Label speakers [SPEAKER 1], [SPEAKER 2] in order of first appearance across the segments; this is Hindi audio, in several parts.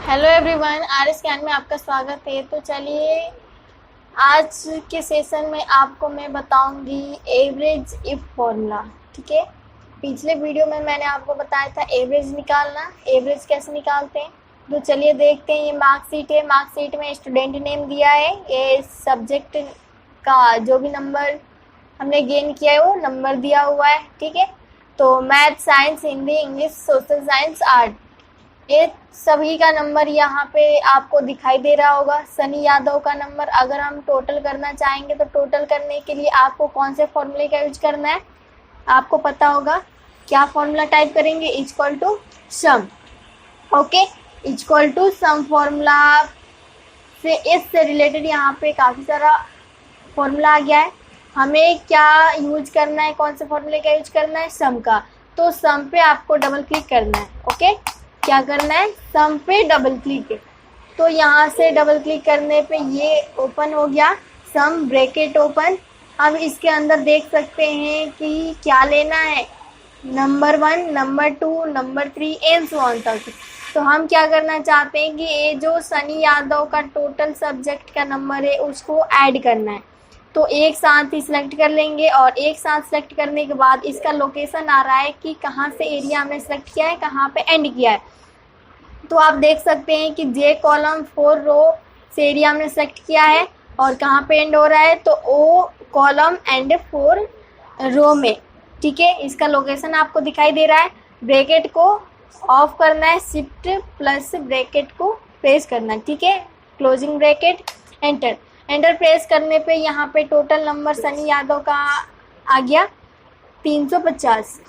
[SPEAKER 1] हेलो एवरीवन, आर स्कैन में आपका स्वागत है। तो चलिए आज के सेशन में आपको मैं बताऊंगी एवरेज इफ फॉर्मूला। ठीक है, पिछले वीडियो में मैंने आपको बताया था एवरेज निकालना, एवरेज कैसे निकालते हैं। तो चलिए देखते हैं। ये मार्कशीट है, मार्कशीट में स्टूडेंट नेम दिया है, ये सब्जेक्ट का जो भी नंबर हमने गेन किया है वो नंबर दिया हुआ है। ठीक है, तो math, science, Hindi, English, social science, art, ये सभी का नंबर यहाँ पे आपको दिखाई दे रहा होगा। सनी यादव का नंबर अगर हम टोटल करना चाहेंगे तो टोटल करने के लिए आपको कौन से फॉर्मूले का यूज करना है आपको पता होगा। क्या फॉर्मूला टाइप करेंगे? Equal to sum. Okay, equal to sum formula से इससे रिलेटेड यहाँ पे काफ़ी सारा फॉर्मूला आ गया है। हमें क्या यूज करना है, कौन से फॉर्मूले का यूज करना है? सम का। तो सम पे आपको डबल क्लिक करना है। ओके, क्या करना है? सम पे डबल क्लिक। तो यहाँ से डबल क्लिक करने पे ये ओपन हो गया, सम ब्रैकेट ओपन। अब इसके अंदर देख सकते हैं कि क्या लेना है, number 1, number 2, number 3 and so on तक। तो हम क्या करना चाहते हैं कि ये जो सनी यादव का टोटल सब्जेक्ट का नंबर है उसको ऐड करना है। तो एक साथ ही सिलेक्ट कर लेंगे और एक साथ सेलेक्ट करने के बाद इसका लोकेशन आ रहा है कि कहाँ से एरिया हमने सेलेक्ट किया है, कहाँ पे एंड किया है। तो आप देख सकते हैं कि जे कॉलम 4 रो से एरिया हमने सेलेक्ट किया है और कहाँ पे एंड हो रहा है, तो ओ कॉलम एंड 4 रो में। ठीक है, इसका लोकेशन आपको दिखाई दे रहा है। ब्रैकेट को ऑफ करना है, शिफ्ट प्लस ब्रैकेट को प्रेस करना है। ठीक है, closing bracket, enter. Enter press करने पे यहाँ पे टोटल नंबर सनी यादव का आ गया 350।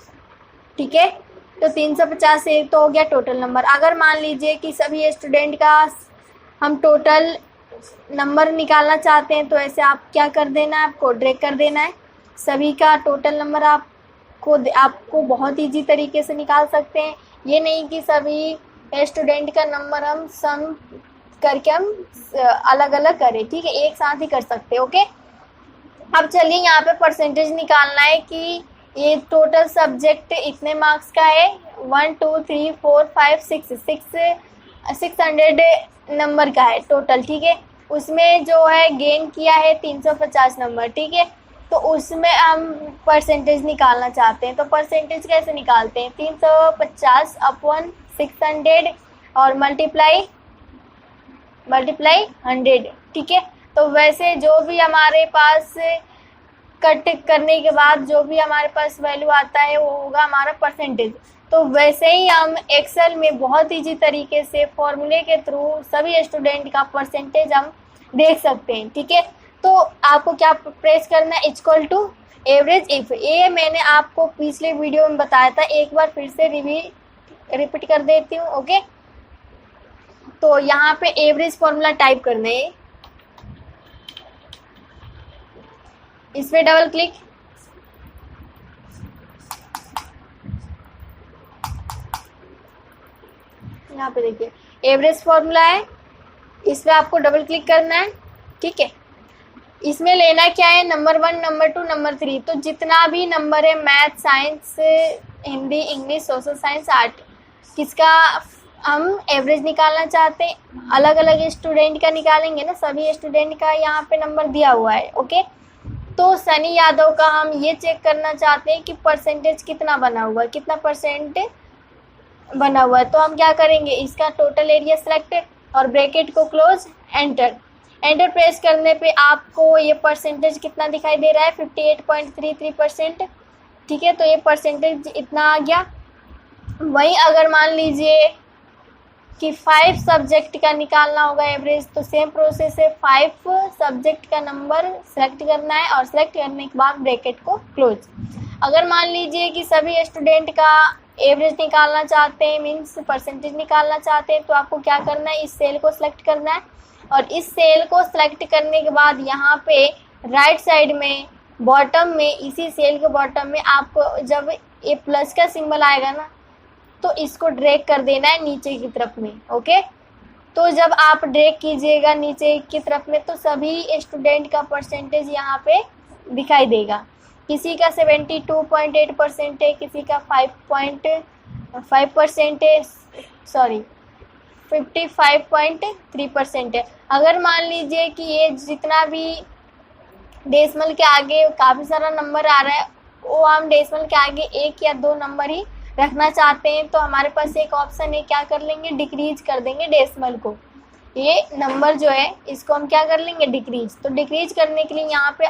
[SPEAKER 1] ठीक है, तो 350 से तो हो गया टोटल नंबर। अगर मान लीजिए कि सभी स्टूडेंट का हम टोटल नंबर निकालना चाहते हैं तो ऐसे आप क्या कर देना है, आपको ड्रैग कर देना है। सभी का टोटल नंबर आपको बहुत ईजी तरीके से निकाल सकते हैं। ये नहीं कि सभी स्टूडेंट का नंबर हम सम करके हम अलग अलग करें। ठीक है, एक साथ ही कर सकते हैं। ओके, अब चलिए यहाँ पे परसेंटेज निकालना है कि ये टोटल सब्जेक्ट इतने मार्क्स का है। 1 2 3 4 5 600 नंबर का है टोटल। ठीक है, उसमें जो है गेन किया है 350 नंबर। ठीक है, तो उसमें हम परसेंटेज निकालना चाहते हैं। तो परसेंटेज कैसे निकालते हैं? 350 अपॉन 600 और मल्टीप्लाई 100। ठीक है, तो वैसे जो भी हमारे पास कट करने के बाद जो भी हमारे पास वैल्यू आता है वो होगा हमारा परसेंटेज। तो वैसे ही हम एक्सेल में बहुत ईजी तरीके से फॉर्मूले के थ्रू सभी स्टूडेंट का परसेंटेज हम देख सकते हैं। ठीक है, तो आपको क्या प्रेस करना है? Equal to average if. ये मैंने आपको पिछले वीडियो में बताया था, एक बार फिर से रिपीट कर देती हूँ। ओके, तो यहाँ पे एवरेज फॉर्मूला टाइप करना है, इस पे डबल क्लिक। यहाँ पे देखिए एवरेज फॉर्मूला है, इस पे आपको डबल क्लिक करना है। ठीक है, इसमें लेना क्या है? Number 1, number 2, number 3। तो जितना भी नंबर है math, science, Hindi, English, social science, art, किसका हम एवरेज निकालना चाहते हैं। अलग अलग स्टूडेंट का निकालेंगे ना, सभी स्टूडेंट का यहाँ पे नंबर दिया हुआ है। ओके, तो सनी यादव का हम ये चेक करना चाहते हैं कि परसेंटेज कितना बना हुआ है, कितना परसेंट बना हुआ है। तो हम क्या करेंगे? इसका टोटल एरिया सेलेक्ट और ब्रैकेट को क्लोज, एंटर। एंटर प्रेस करने पे आपको ये परसेंटेज कितना दिखाई दे रहा है? 58.33%। ठीक है, तो ये परसेंटेज इतना आ गया। वहीं अगर मान लीजिए कि 5 सब्जेक्ट का निकालना होगा एवरेज, तो सेम प्रोसेस है। 5 सब्जेक्ट का नंबर सेलेक्ट करना है और सेलेक्ट करने के बाद ब्रैकेट को क्लोज। अगर मान लीजिए कि सभी स्टूडेंट का एवरेज निकालना चाहते हैं, मीन्स परसेंटेज निकालना चाहते हैं, तो आपको क्या करना है? इस सेल को सिलेक्ट करना है और इस सेल को सिलेक्ट करने के बाद यहाँ पे राइट साइड में बॉटम में, इसी सेल के बॉटम में आपको जब ये प्लस का सिंबल आएगा ना, तो इसको ड्रैग कर देना है नीचे की तरफ में। ओके, तो जब आप ड्रैग कीजिएगा नीचे की तरफ में तो सभी स्टूडेंट का परसेंटेज यहाँ पे दिखाई देगा। किसी का 72.8% है, किसी का 5.5% है, सॉरी 55.3% है। अगर मान लीजिए कि ये जितना भी डेसिमल के आगे काफ़ी सारा नंबर आ रहा है, वो हम डेसिमल के आगे 1 या 2 नंबर ही रखना चाहते हैं, तो हमारे पास एक ऑप्शन है, क्या कर लेंगे, डिक्रीज कर देंगे डेसिमल को। ये नंबर जो है इसको हम क्या कर लेंगे, डिक्रीज। तो डिक्रीज करने के लिए यहाँ पे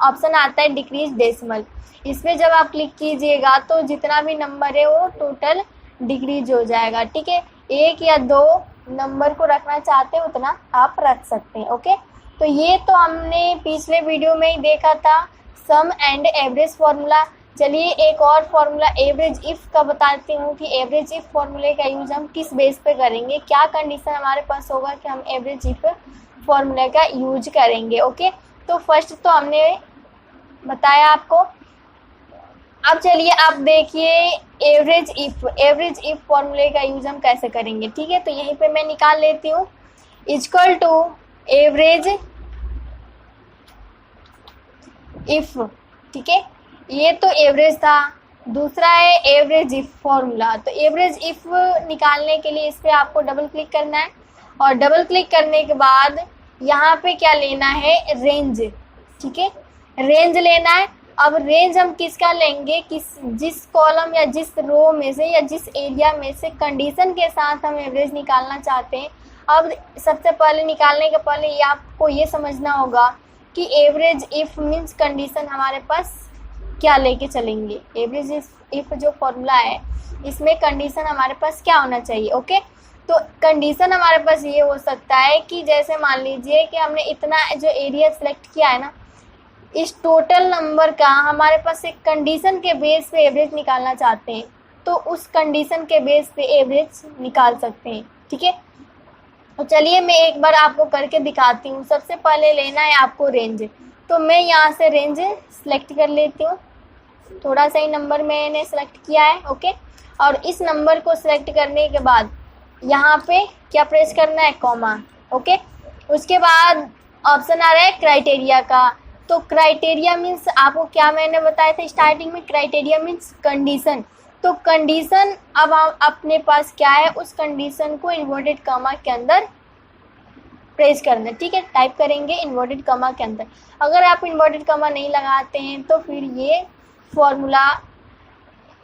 [SPEAKER 1] ऑप्शन आता है डिक्रीज डेसिमल। इसमें जब आप क्लिक कीजिएगा तो जितना भी नंबर है वो टोटल डिक्रीज हो जाएगा। ठीक है, 1 या 2 नंबर को रखना चाहते हैं उतना आप रख सकते हैं। ओके, तो ये तो हमने पिछले वीडियो में ही देखा था, सम एंड एवरेज फॉर्मूला। चलिए एक और फॉर्मूला एवरेज इफ का बताती हूँ कि एवरेज इफ फॉर्मूले का यूज हम किस बेस पे करेंगे, क्या कंडीशन हमारे पास होगा कि हम एवरेज इफ फॉर्मूले का यूज करेंगे। ओके, तो फर्स्ट तो हमने बताया आपको। अब चलिए आप देखिए एवरेज इफ फॉर्मूले का यूज हम कैसे करेंगे। ठीक है, तो यहीं पे मैं निकाल लेती हूँ, इक्वल टू एवरेज इफ। ठीक है, ये तो एवरेज था। दूसरा है एवरेज इफ फॉर्मूला। तो एवरेज इफ निकालने के लिए इस पर आपको डबल क्लिक करना है, और डबल क्लिक करने के बाद यहाँ पे क्या लेना है, रेंज। ठीक है, रेंज लेना है। अब रेंज हम किसका लेंगे, जिस कॉलम या जिस रो में से या जिस एरिया में से कंडीशन के साथ हम एवरेज निकालना चाहते हैं। अब सबसे पहले निकालने के पहले ये आपको ये समझना होगा कि एवरेज इफ मीन्स कंडीशन हमारे पास क्या लेके चलेंगे। एवरेज इफ जो फॉर्मूला है इसमें कंडीशन हमारे पास क्या होना चाहिए। ओके, तो कंडीशन हमारे पास ये हो सकता है कि जैसे मान लीजिए कि हमने इतना जो एरिया सेलेक्ट किया है ना, इस टोटल नंबर का हमारे पास एक कंडीशन के बेस पे एवरेज निकालना चाहते हैं, तो उस कंडीशन के बेस पे एवरेज निकाल सकते हैं। ठीक है, तो चलिए मैं एक बार आपको करके दिखाती हूँ। सबसे पहले लेना है आपको रेंज, तो मैं यहाँ से रेंज सेलेक्ट कर लेती हूँ। थोड़ा सा ही नंबर मैंने सेलेक्ट किया है। ओके, और इस नंबर को सेलेक्ट करने के बाद यहाँ पे क्या प्रेस करना है, कॉमा। ओके, उसके बाद ऑप्शन आ रहा है क्राइटेरिया का। तो क्राइटेरिया मीन्स आपको क्या मैंने बताया था स्टार्टिंग में, क्राइटेरिया मीन्स कंडीशन। तो कंडीशन अब अपने पास क्या है, उस कंडीशन को इन्वर्टेड कॉमा के अंदर प्रेस करना है। ठीक है, टाइप करेंगे इन्वर्टेड कॉमा के अंदर। अगर आप इन्वर्टेड कॉमा नहीं लगाते हैं तो फिर ये फॉर्मूला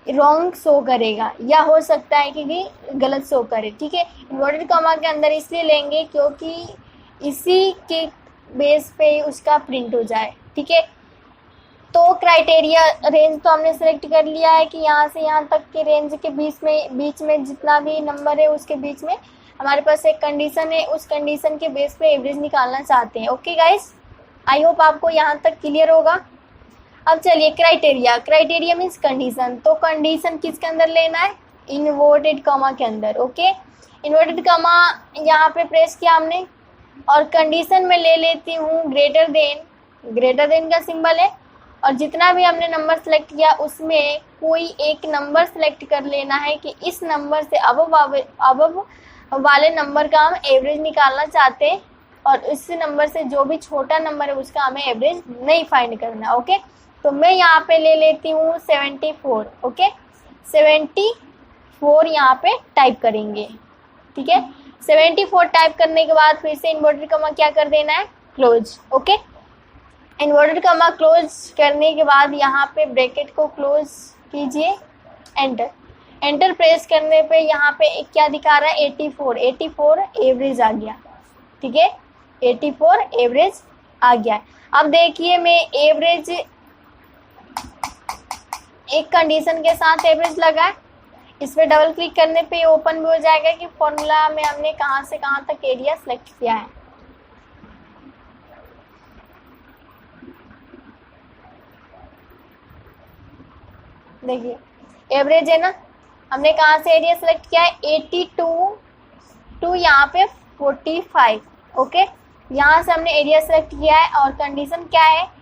[SPEAKER 1] रॉन्ग शो करेगा, या हो सकता है कि गलत शो करे। ठीक है, इन्वर्टेड कॉमा के अंदर इसलिए लेंगे क्योंकि इसी के बेस पे उसका प्रिंट हो जाए। ठीक है, तो क्राइटेरिया रेंज तो हमने सेलेक्ट कर लिया है कि यहाँ से यहाँ तक के रेंज के बीच में जितना भी नंबर है उसके बीच में हमारे पास एक कंडीशन है, उस कंडीशन के बेस पे एवरेज निकालना चाहते हैं। ओके गाइस, आई होप आपको यहाँ तक क्लियर होगा। अब चलिए क्राइटेरिया मीन्स कंडीशन। तो कंडीशन किसके अंदर लेना है, इन्वर्टेड कॉमा के अंदर। ओके, इन्वर्टेड कॉमा यहाँ पे प्रेस किया हमने, और कंडीशन में ले लेती हूँ ग्रेटर देन का सिंबल है, और जितना भी हमने नंबर सेलेक्ट किया उसमें कोई एक नंबर सेलेक्ट कर लेना है कि इस नंबर से अबव वाले नंबर का हम एवरेज निकालना चाहते हैं, और इस नंबर से जो भी छोटा नंबर है उसका हमें एवरेज नहीं फाइंड करना। ओके, तो मैं यहाँ पे ले लेती हूँ 74। ओके, 74 यहाँ पे टाइप करेंगे। ठीक है, 74 टाइप करने के बाद फिर से इन्वर्टेड कॉमा क्या कर देना है, close. Okay, inverted comma close करने के बाद यहाँ पे ब्रैकेट को क्लोज कीजिए, एंटर प्रेस करने पे यहाँ पे क्या दिखा रहा है, 84 एवरेज आ गया। ठीक है, 84 एवरेज आ गया। अब देखिए मैं एवरेज एक कंडीशन के साथ एवरेज लगा, इस पर डबल क्लिक करने पे ओपन भी हो जाएगा कि फॉर्मूला में हमने कहाँ से कहाँ तक एरिया सेलेक्ट किया है। देखिए एवरेज है ना, हमने कहाँ से एरिया सेलेक्ट किया है, 82 टू यहाँ पे 45। ओके, यहाँ से हमने एरिया सेलेक्ट किया है, और कंडीशन क्या है,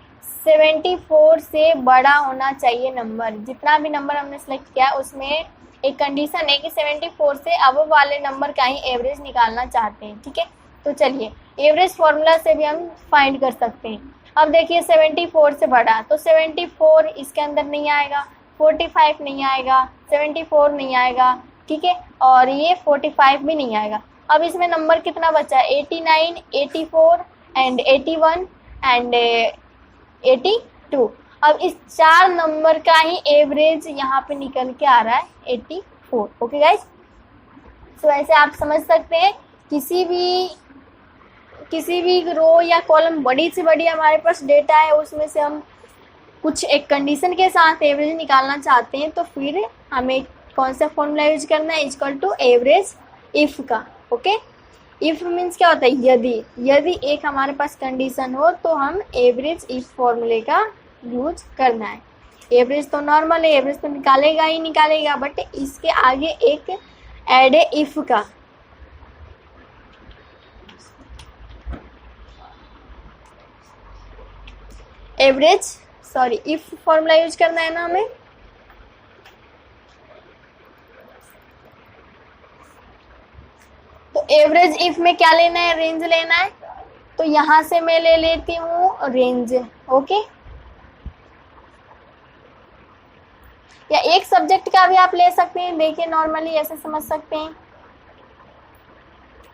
[SPEAKER 1] 74 से बड़ा होना चाहिए नंबर। जितना भी नंबर हमने सेलेक्ट किया है उसमें एक कंडीशन है कि 74 से अब वाले नंबर का ही एवरेज निकालना चाहते हैं। ठीक है, तो चलिए एवरेज फॉर्मूला से भी हम फाइंड कर सकते हैं। अब देखिए 74 से बड़ा, तो 74 इसके अंदर नहीं आएगा, 45 नहीं आएगा, 74 नहीं आएगा। ठीक है, और ये 45 भी नहीं आएगा। अब इसमें नंबर कितना बचा है, 89, 84 एंड 81 एंड 82। अब इस 4 नंबर का ही एवरेज यहाँ पे निकल के आ रहा है 84। ओके गाइज, सो ऐसे आप समझ सकते हैं किसी भी रो या कॉलम बड़ी से बड़ी हमारे पास डेटा है, उसमें से हम कुछ एक कंडीशन के साथ एवरेज निकालना चाहते हैं तो फिर हमें कौन सा फॉर्मूला यूज करना है, इक्वल टू एवरेज इफ का। ओके, इफ मीन्स क्या होता है, यदि एक हमारे पास कंडीशन हो तो हम एवरेज इफ फॉर्मूले का यूज करना है। एवरेज तो नॉर्मल है, एवरेज तो निकालेगा ही निकालेगा, बट इसके आगे एक ऐड है इफ का। इफ फॉर्मूला यूज करना है ना हमें। तो एवरेज इफ में क्या लेना है, रेंज लेना है। तो यहां से मैं ले लेती हूँ रेंज। ओके, या एक सब्जेक्ट का भी आप ले सकते हैं। देखिए नॉर्मली ऐसे समझ सकते हैं,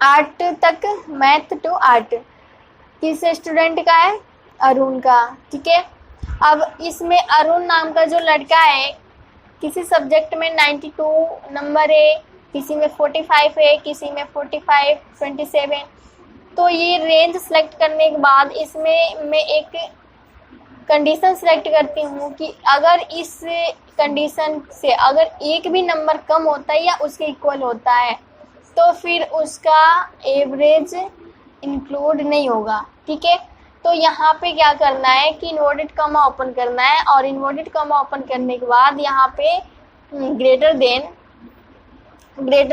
[SPEAKER 1] 8 तक मैथ टू 8 किस स्टूडेंट का है, अरुण का। ठीक है, अब इसमें अरुण नाम का जो लड़का है, किसी सब्जेक्ट में 92 नंबर है, किसी में 45 है, किसी में 45, 27। तो ये रेंज सेलेक्ट करने के बाद इसमें मैं एक कंडीशन सेलेक्ट करती हूँ कि अगर इस कंडीशन से अगर एक भी नंबर कम होता है या उसके इक्वल होता है तो फिर उसका एवरेज इंक्लूड नहीं होगा। ठीक है, तो यहाँ पे क्या करना है कि इन्वर्टेड कॉमा ओपन करना है, और इन्वर्टेड कॉमा ओपन करने के बाद यहाँ पे ग्रेटर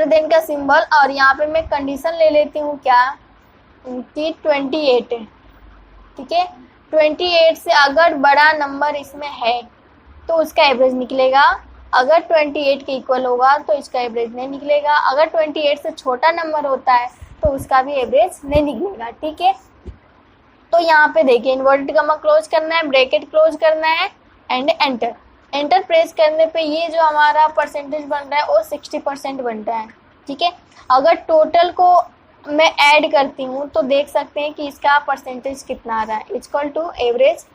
[SPEAKER 1] देन का सिंबल, और यहाँ पे मैं कंडीशन ले लेती हूँ क्या कि 28। ठीक है, 28 से अगर बड़ा नंबर इसमें है तो उसका एवरेज निकलेगा, अगर 28 के इक्वल होगा तो इसका एवरेज नहीं निकलेगा, अगर 28 से छोटा नंबर होता है तो उसका भी एवरेज नहीं निकलेगा। ठीक है, तो यहाँ पे देखिए इन्वर्टेड कॉमा क्लोज करना है, ब्रैकेट क्लोज करना है एंड एंटर प्रेस करने पे ये जो हमारा परसेंटेज बन रहा है वो 60% बन रहा है। ठीक है, अगर टोटल को मैं ऐड करती हूँ तो देख सकते हैं कि इसका परसेंटेज कितना आ रहा है, इक्वल टू एवरेज।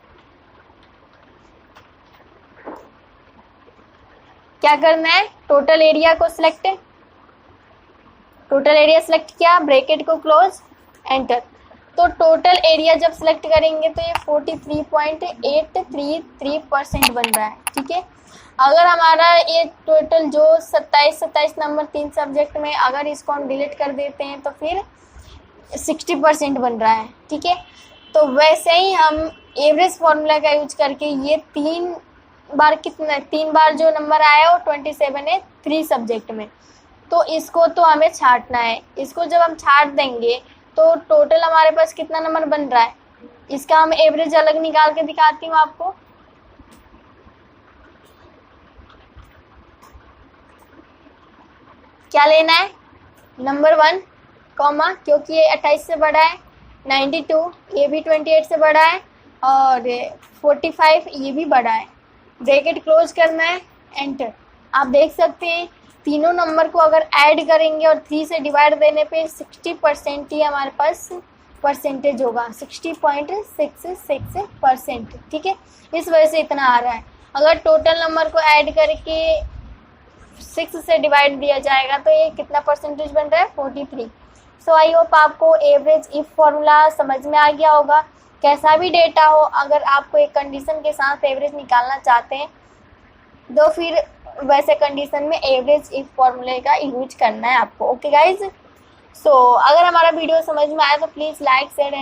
[SPEAKER 1] क्या करना है, टोटल एरिया को सिलेक्ट किया, ब्रैकेट को क्लोज, एंटर। तो टोटल एरिया जब सिलेक्ट करेंगे तो ये 43.833% बन रहा है। ठीक है, अगर हमारा ये टोटल जो 27 नंबर 3 सब्जेक्ट में अगर इसको हम डिलीट कर देते हैं तो फिर 60% बन रहा है। ठीक है, तो वैसे ही हम एवरेज फॉर्मूला का यूज करके ये 3 बार जो नंबर आया वो 27 है 3 सब्जेक्ट में, तो इसको तो हमें छांटना है। इसको जब हम छांट देंगे तो टोटल हमारे पास कितना नंबर बन रहा है, इसका हम एवरेज अलग निकाल के दिखाती हूँ आपको। क्या लेना है, नंबर 1 कॉमा, क्योंकि ये 28 से बड़ा है, 92 ये भी 28 से बड़ा है, और 45 ये भी बड़ा है। ब्रैकेट क्लोज करना है, एंटर। आप देख सकते हैं तीनों नंबर को अगर ऐड करेंगे और 3 से डिवाइड देने पे 60% ही हमारे पास परसेंटेज होगा, 60.66%। ठीक है, इस वजह से इतना आ रहा है। अगर टोटल नंबर को ऐड करके 6 से डिवाइड दिया जाएगा तो ये कितना परसेंटेज बन रहा है, 43। सो आई होप आपको एवरेज इफ फॉर्मूला समझ में आ गया होगा। कैसा भी डेटा हो, अगर आपको एक कंडीशन के साथ एवरेज निकालना चाहते हैं तो फिर वैसे कंडीशन में एवरेज इफ फॉर्मूले का यूज करना है आपको। ओके गाइज, सो अगर हमारा वीडियो समझ में आया तो प्लीज़ लाइक शेयर एंड